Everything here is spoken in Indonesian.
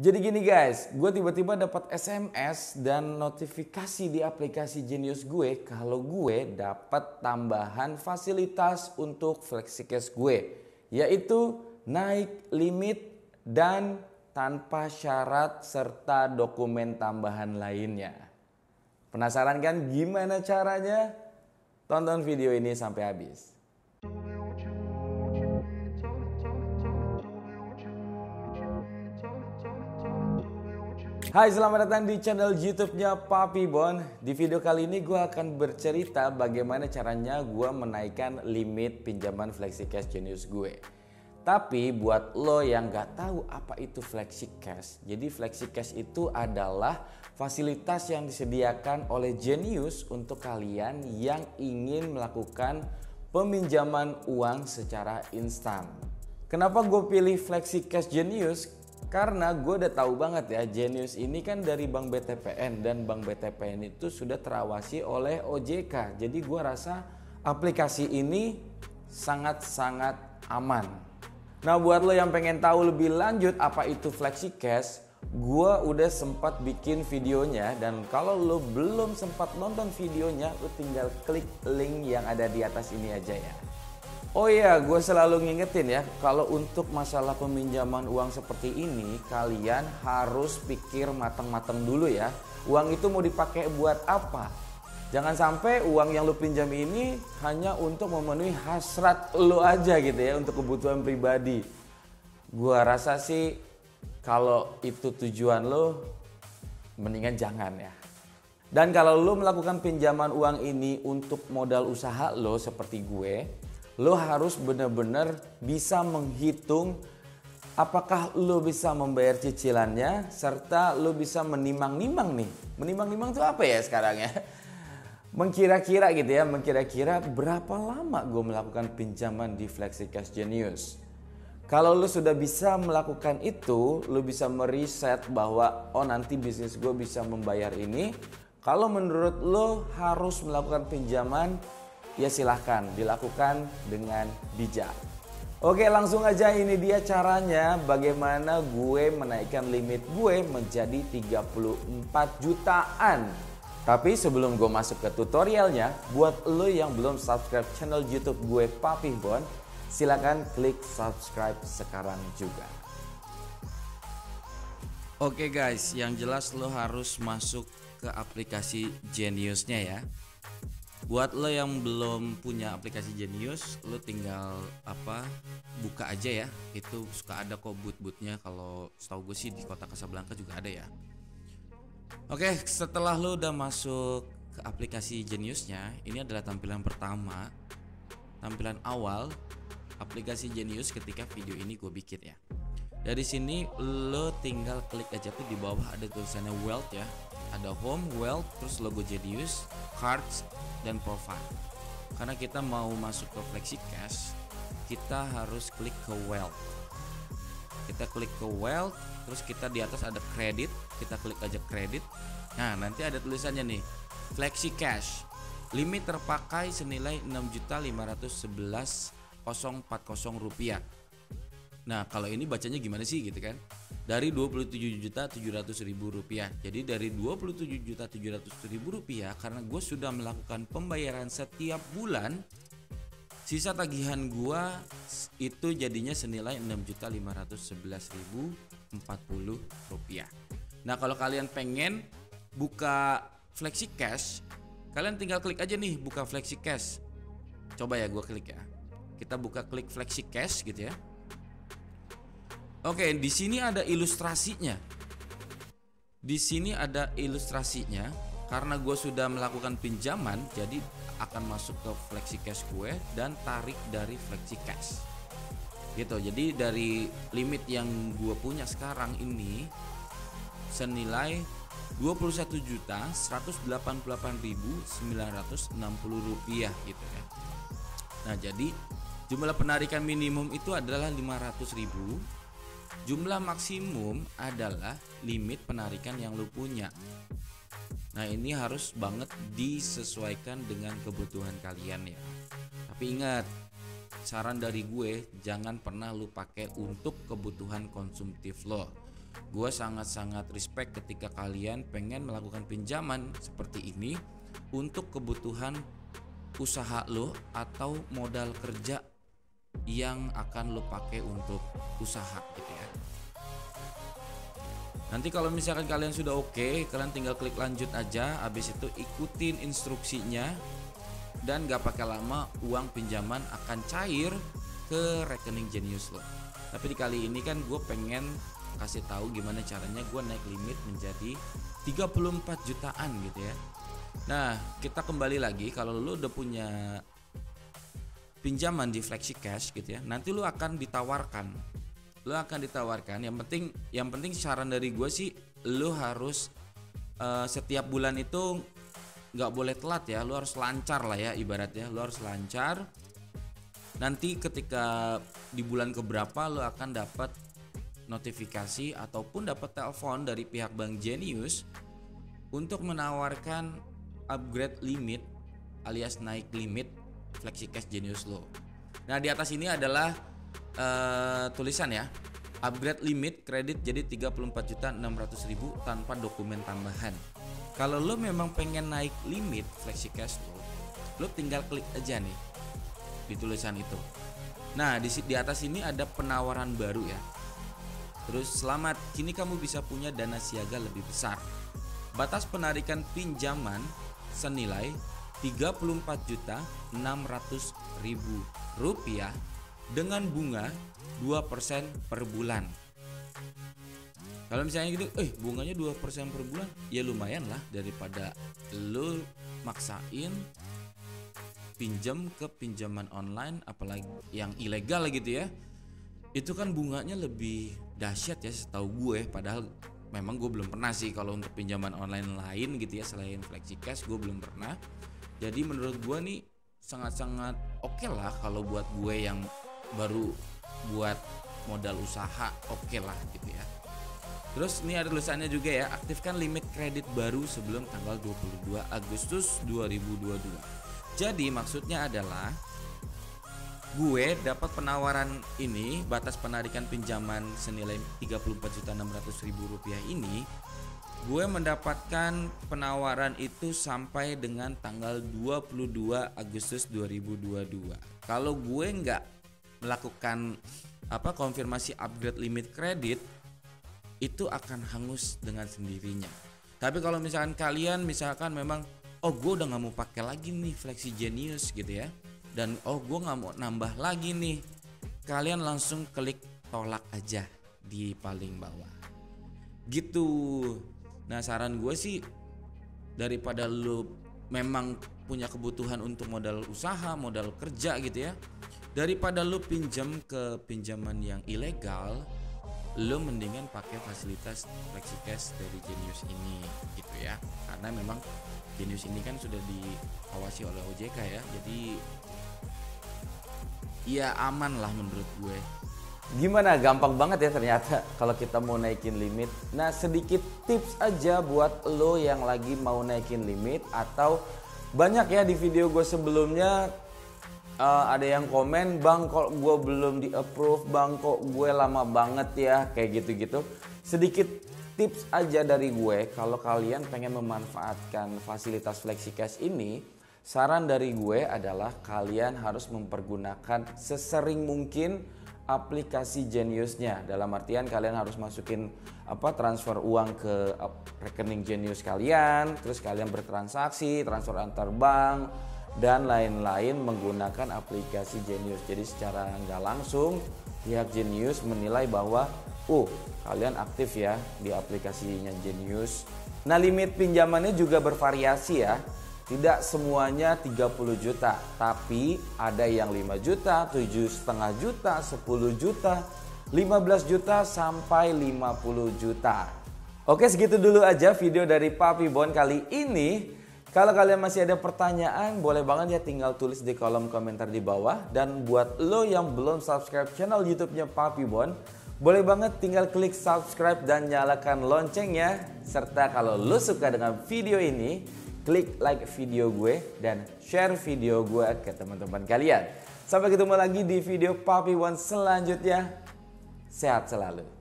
Jadi gini guys, gue tiba-tiba dapat SMS dan notifikasi di aplikasi Genius gue kalau gue dapat tambahan fasilitas untuk FlexiCash gue, yaitu naik limit dan tanpa syarat serta dokumen tambahan lainnya. Penasaran kan gimana caranya? Tonton video ini sampai habis. Hai, selamat datang di channel YouTube-nya Papi Bon. Di video kali ini gue akan bercerita bagaimana caranya gue menaikkan limit pinjaman FlexiCash Genius gue. Tapi buat lo yang gak tahu apa itu FlexiCash, jadi FlexiCash itu adalah fasilitas yang disediakan oleh Genius untuk kalian yang ingin melakukan peminjaman uang secara instan. Kenapa gue pilih FlexiCash Genius? Karena gue udah tahu banget ya, Genius ini kan dari Bank BTPN dan Bank BTPN itu sudah terawasi oleh OJK. Jadi gue rasa aplikasi ini sangat-sangat aman. Nah, buat lo yang pengen tahu lebih lanjut apa itu FlexiCash, gue udah sempat bikin videonya, dan kalau lo belum sempat nonton videonya, lo tinggal klik link yang ada di atas ini aja ya. Oh iya, gue selalu ngingetin ya, kalau untuk masalah peminjaman uang seperti ini, kalian harus pikir matang-matang dulu ya. Uang itu mau dipakai buat apa? Jangan sampai uang yang lo pinjam ini hanya untuk memenuhi hasrat lo aja gitu ya, untuk kebutuhan pribadi. Gue rasa sih kalau itu tujuan lo, mendingan jangan ya. Dan kalau lo melakukan pinjaman uang ini untuk modal usaha lo seperti gue, lo harus benar-benar bisa menghitung apakah lo bisa membayar cicilannya, serta lo bisa menimang-nimang nih. Menimang-nimang itu apa ya sekarang ya? Mengkira-kira gitu ya, mengkira-kira berapa lama gue melakukan pinjaman di FlexiCash Genius. Kalau lo sudah bisa melakukan itu, lo bisa meriset bahwa oh nanti bisnis gue bisa membayar ini. Kalau menurut lo harus melakukan pinjaman, ya silahkan dilakukan dengan bijak. Oke, langsung aja, ini dia caranya bagaimana gue menaikkan limit gue menjadi 34 jutaan. Tapi sebelum gue masuk ke tutorialnya, buat lo yang belum subscribe channel YouTube gue Papi Bon, silakan klik subscribe sekarang juga. Oke guys, yang jelas lo harus masuk ke aplikasi Geniusnya ya. Buat lo yang belum punya aplikasi Genius, lo tinggal buka aja ya. Itu suka ada kok boot-bootnya, kalau setahu gue sih di kota Casablanca juga ada ya. Oke, setelah lo udah masuk ke aplikasi Geniusnya, ini adalah tampilan pertama, tampilan awal aplikasi Genius ketika video ini gue bikin ya. Dari sini lo tinggal klik aja tuh, di bawah ada tulisannya Wealth ya. Ada Home, Wealth, terus logo Genius, Cards, dan Profile. Karena kita mau masuk ke FlexiCash, kita harus klik ke Wealth. Kita klik ke Wealth, terus kita di atas ada Credit, kita klik aja Credit. Nah, nanti ada tulisannya nih, FlexiCash, limit terpakai senilai Rp6.511.040. Nah, kalau ini bacanya gimana sih gitu kan? Dari Rp27.700.000. Jadi dari Rp27.700.000, karena gue sudah melakukan pembayaran setiap bulan, sisa tagihan gue itu jadinya senilai Rp6.511.040. Nah, kalau kalian pengen buka FlexiCash, kalian tinggal klik aja nih, buka FlexiCash. Coba ya, gue klik ya. Kita buka klik FlexiCash gitu ya. Oke, di sini ada ilustrasinya. Di sini ada ilustrasinya. Karena gue sudah melakukan pinjaman, jadi akan masuk ke FlexiCash gue dan tarik dari FlexiCash. Gitu. Jadi dari limit yang gue punya sekarang ini senilai Rp21.188.960 gitu ya. Nah, jadi jumlah penarikan minimum itu adalah Rp500.000. Jumlah maksimum adalah limit penarikan yang lu punya. Nah, ini harus banget disesuaikan dengan kebutuhan kalian ya. Tapi ingat, saran dari gue, jangan pernah lu pakai untuk kebutuhan konsumtif lo. gue sangat-sangat respect ketika kalian pengen melakukan pinjaman seperti ini untuk kebutuhan usaha lo atau modal kerja yang akan lo pakai untuk usaha gitu ya. Nanti kalau misalkan kalian sudah oke, kalian tinggal klik lanjut aja, habis itu ikutin instruksinya dan gak pakai lama uang pinjaman akan cair ke rekening Genius lo. Tapi di kali ini kan gue pengen kasih tahu gimana caranya gue naik limit menjadi 34 jutaan gitu ya. Nah, kita kembali lagi, kalau lu udah punya pinjaman di FlexiCash gitu ya, nanti lu akan ditawarkan. Yang penting saran dari gue sih, lu harus setiap bulan itu nggak boleh telat ya, lu harus lancar lah ya ibaratnya, lu harus lancar. Nanti ketika di bulan keberapa lu akan dapat notifikasi ataupun dapat telepon dari pihak Bank Genius untuk menawarkan upgrade limit alias naik limit FlexiCash Genius lo. Nah, di atas ini adalah tulisan ya, upgrade limit kredit jadi 34.600.000 tanpa dokumen tambahan. Kalau lo memang pengen naik limit FlexiCash lo tinggal klik aja nih di tulisan itu. Nah, di atas ini ada penawaran baru ya. Terus selamat, kini kamu bisa punya dana siaga lebih besar. Batas penarikan pinjaman senilai Rp34.600.000 dengan bunga 2% per bulan. Kalau misalnya gitu, bunganya 2% per bulan, ya lumayan lah daripada lu maksain pinjam ke pinjaman online apalagi yang ilegal gitu ya. Itu kan bunganya lebih dahsyat ya setahu gue, padahal memang gue belum pernah sih kalau untuk pinjaman online lain gitu ya selain FlexiCash, gue belum pernah. Jadi menurut gue nih sangat-sangat oke lah kalau buat gue yang baru buat modal usaha, oke lah gitu ya. Terus ini ada tulisannya juga ya, aktifkan limit kredit baru sebelum tanggal 22 Agustus 2022. Jadi maksudnya adalah gue dapat penawaran ini, batas penarikan pinjaman senilai Rp34.600.000 ini, gue mendapatkan penawaran itu sampai dengan tanggal 22 Agustus 2022. Kalau gue nggak melakukan konfirmasi upgrade limit kredit, itu akan hangus dengan sendirinya. Tapi kalau misalkan kalian memang gue udah nggak mau pakai lagi nih Flexi Genius gitu ya, dan gue nggak mau nambah lagi nih, kalian langsung klik tolak aja di paling bawah gitu. Nah, saran gue sih, daripada lu memang punya kebutuhan untuk modal usaha, modal kerja gitu ya, daripada lu pinjam ke pinjaman yang ilegal, lu mendingan pakai fasilitas FlexiCash dari Genius ini gitu ya. Karena memang Genius ini kan sudah diawasi oleh OJK ya, jadi ya aman lah menurut gue. Gimana, gampang banget ya ternyata kalau kita mau naikin limit. Nah, sedikit tips aja buat lo yang lagi mau naikin limit, atau banyak ya di video gue sebelumnya ada yang komen, bang kok gue belum di approve, bang kok gue lama banget ya, kayak gitu-gitu. Sedikit tips aja dari gue, kalau kalian pengen memanfaatkan fasilitas FlexiCash ini, saran dari gue adalah kalian harus mempergunakan sesering mungkin aplikasi Geniusnya. Dalam artian kalian harus masukin transfer uang ke rekening Genius kalian, terus kalian bertransaksi, transfer antar bank dan lain-lain menggunakan aplikasi Genius. Jadi secara nggak langsung pihak Genius menilai bahwa kalian aktif ya di aplikasinya Genius. Nah, limit pinjamannya juga bervariasi ya. Tidak semuanya 30 juta, tapi ada yang 5 juta, 7,5 juta, 10 juta, 15 juta, sampai 50 juta. Oke, segitu dulu aja video dari Papi Bon kali ini. Kalau kalian masih ada pertanyaan, boleh banget ya tinggal tulis di kolom komentar di bawah. Dan buat lo yang belum subscribe channel YouTube-nya Papi Bon, boleh banget tinggal klik subscribe dan nyalakan loncengnya. Serta kalau lo suka dengan video ini, klik like video gue dan share video gue ke teman-teman kalian. Sampai ketemu lagi di video Papi Bon selanjutnya. Sehat selalu.